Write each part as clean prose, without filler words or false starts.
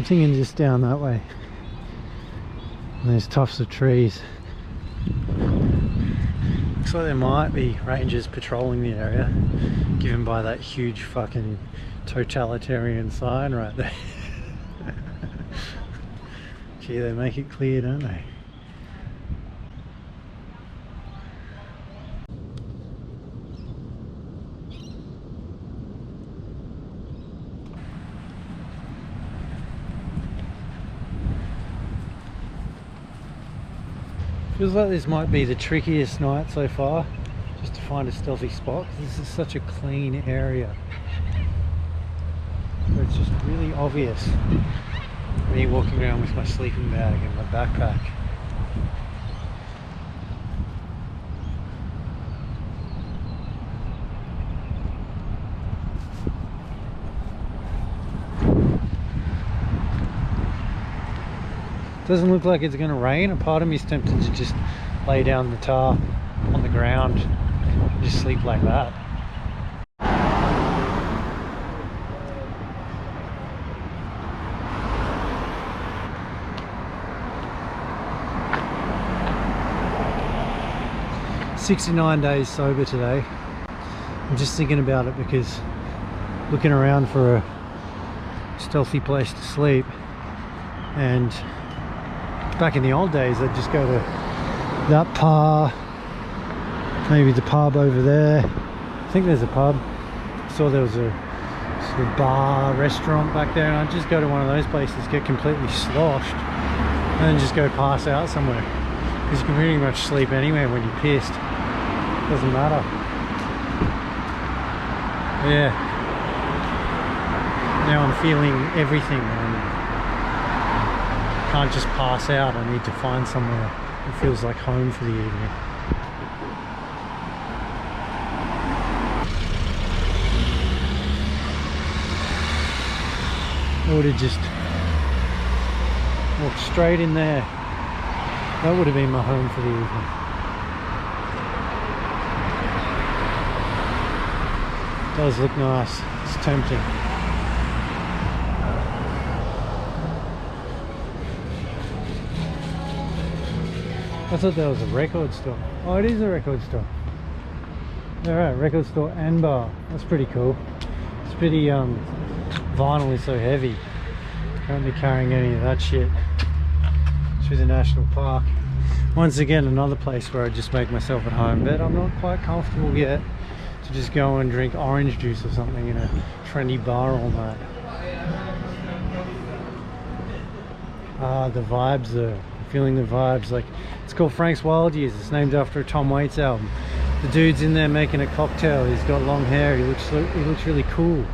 thinking just down that way. And there's tufts of trees. Looks like there might be rangers patrolling the area, given by that huge fucking totalitarian sign right there. Gee, they make it clear, don't they? Feels like this might be the trickiest night so far, just to find a stealthy spot, because this is such a clean area. So it's just really obvious me walking around with my sleeping bag and my backpack. Doesn't look like it's going to rain. A part of me is tempted to just lay down the tarp on the ground and just sleep like that. "69 days sober today." I'm just thinking about it because looking around for a stealthy place to sleep, and back in the old days I'd just go to that pub, maybe the pub over there. I think there's a pub. I saw there was a sort of bar, restaurant back there, and I'd just go to one of those places, get completely sloshed, and then just go pass out somewhere. Because you can pretty much sleep anywhere when you're pissed. Doesn't matter. Yeah. Now I'm feeling everything. Can't just pass out. I need to find somewhere that feels like home for the evening. I would have just walked straight in there. That would have been my home for the evening. It does look nice. It's tempting. I thought that was a record store. Oh, it is a record store. Alright, record store and bar. That's pretty cool. It's pretty, vinyl is so heavy. Can't be carrying any of that shit through the national park. Once again, another place where I just make myself at home, but I'm not quite comfortable yet to just go and drink orange juice or something in a trendy bar all night. Ah, the vibes though. Feeling the vibes. Like, it's called Frank's Wild Years. It's named after a Tom Waits album. The dude's in there making a cocktail. He's got long hair. He looks really cool.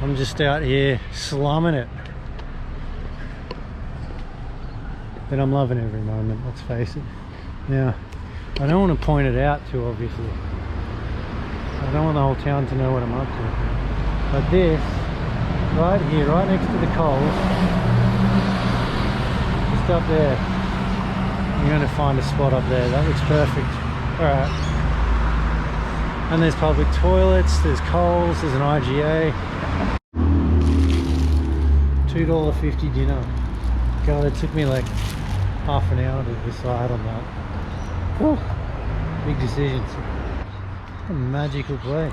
I'm just out here slumming it. But I'm loving every moment, let's face it. Now, I don't want to point it out too obviously. I don't want the whole town to know what I'm up to. But this, right here, right next to the Coles, just up there, I'm going to find a spot up there. That looks perfect. Alright. And there's public toilets, there's Coles, there's an IGA. $2.50 dinner. God, it took me like half an hour to decide on that. Whew. Big decisions. What a magical place.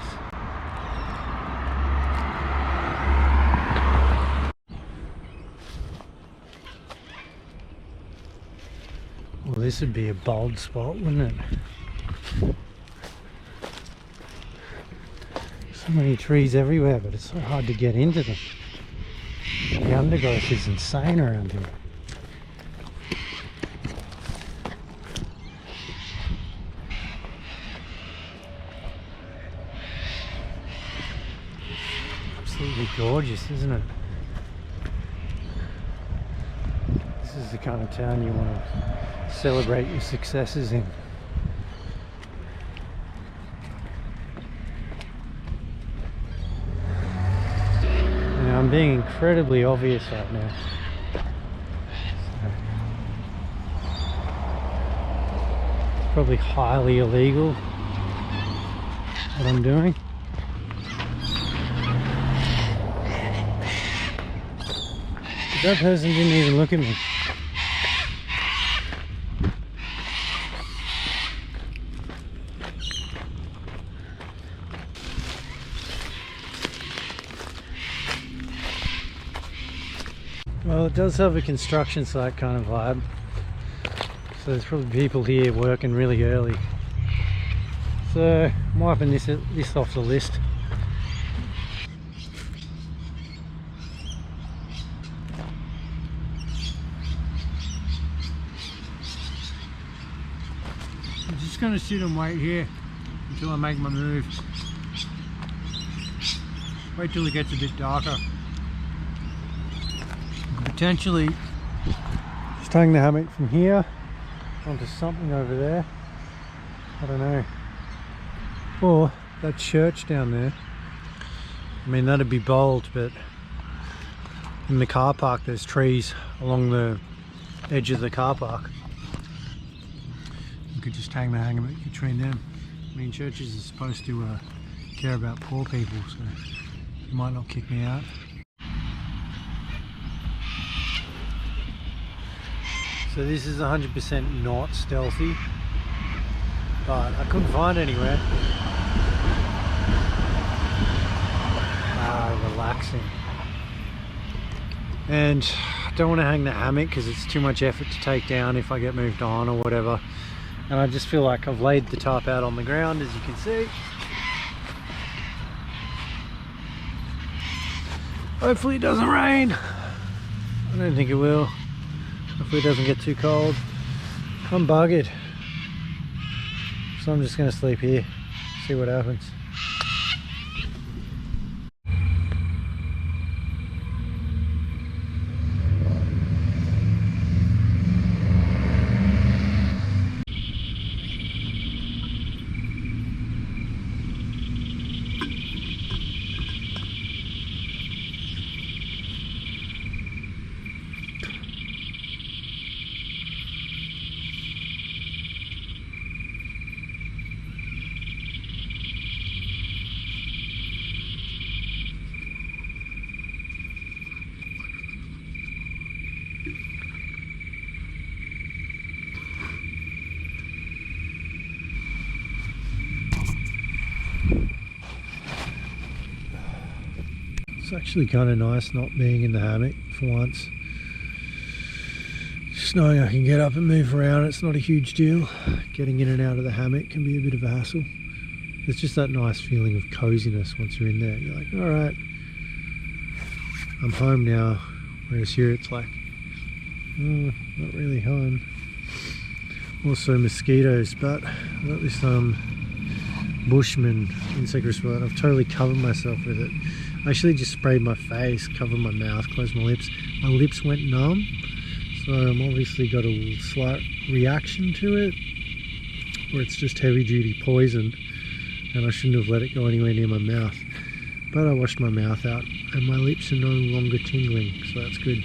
Well, this would be a bold spot, wouldn't it? So many trees everywhere, but it's so hard to get into them. The undergrowth is insane around here. Absolutely gorgeous, isn't it? This is the kind of town you want to celebrate your successes in. Now, I'm being incredibly obvious right now. It's probably highly illegal what I'm doing. That person didn't even look at me. Well, it does have a construction site kind of vibe. So there's probably people here working really early. So I'm wiping this off the list. I'm just going to sit and wait here until I make my move. Wait till it gets a bit darker. Potentially just hang the hammock from here onto something over there. I don't know. Or that church down there. I mean, that'd be bold, but in the car park there's trees along the edge of the car park. You could just hang the hammock between them. I mean, churches are supposed to care about poor people, so you might not kick me out. So this is 100% not stealthy, but I couldn't find anywhere. Relaxing. And I don't want to hang the hammock because it's too much effort to take down if I get moved on or whatever. And I just feel like I've laid the tarp out on the ground, as you can see. Hopefully it doesn't rain. I don't think it will. Hopefully it doesn't get too cold. I'm buggered. So I'm just going to sleep here, see what happens. It's actually kind of nice not being in the hammock for once. Just knowing I can get up and move around, it's not a huge deal. Getting in and out of the hammock can be a bit of a hassle. There's just that nice feeling of coziness once you're in there. You're like, alright, I'm home now. Whereas here it's like, oh, not really home. Also mosquitoes, but I've got this Bushman insect repellent. I've totally covered myself with it. I actually just sprayed my face, covered my mouth, closed my lips. My lips went numb, so I'm obviously got a slight reaction to it, or it's just heavy duty poison, and I shouldn't have let it go anywhere near my mouth. But I washed my mouth out and my lips are no longer tingling, so that's good.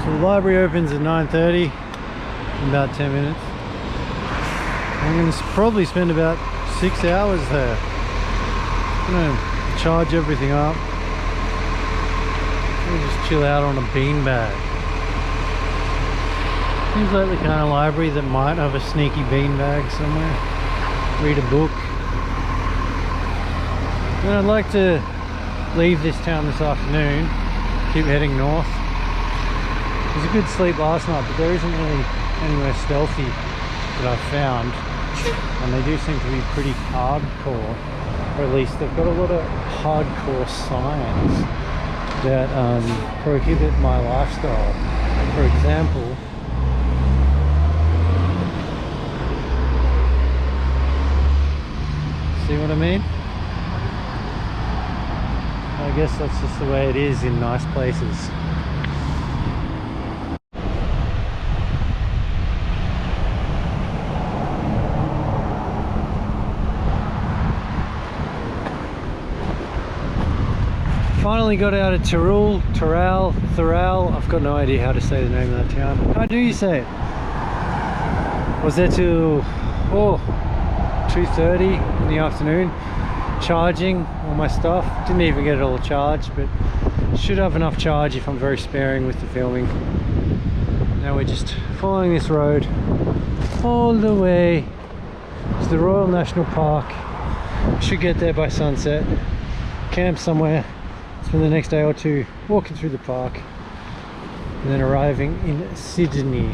So the library opens at 9:30 in about 10 minutes. I'm going to probably spend about 6 hours there. I'm going to charge everything up. We'll just chill out on a beanbag. Seems like the kind of library that might have a sneaky beanbag somewhere. Read a book. And I'd like to leave this town this afternoon keep heading north. It was a good sleep last night, but there isn't really anywhere stealthy that I've found, and they do seem to be pretty hardcore, or at least they've got a lot of hardcore signs that prohibit my lifestyle. For example, see what I mean? I guess that's just the way it is in nice places. Finally got out of Thirroul. I've got no idea how to say the name of that town. How do you say it? Was there till 2:30 in the afternoon, charging all my stuff. Didn't even get it all charged, but should have enough charge if I'm very sparing with the filming. Now we're just following this road all the way to the Royal National Park. Should get there by sunset, camp somewhere, spend the next day or two walking through the park, and then arriving in Sydney.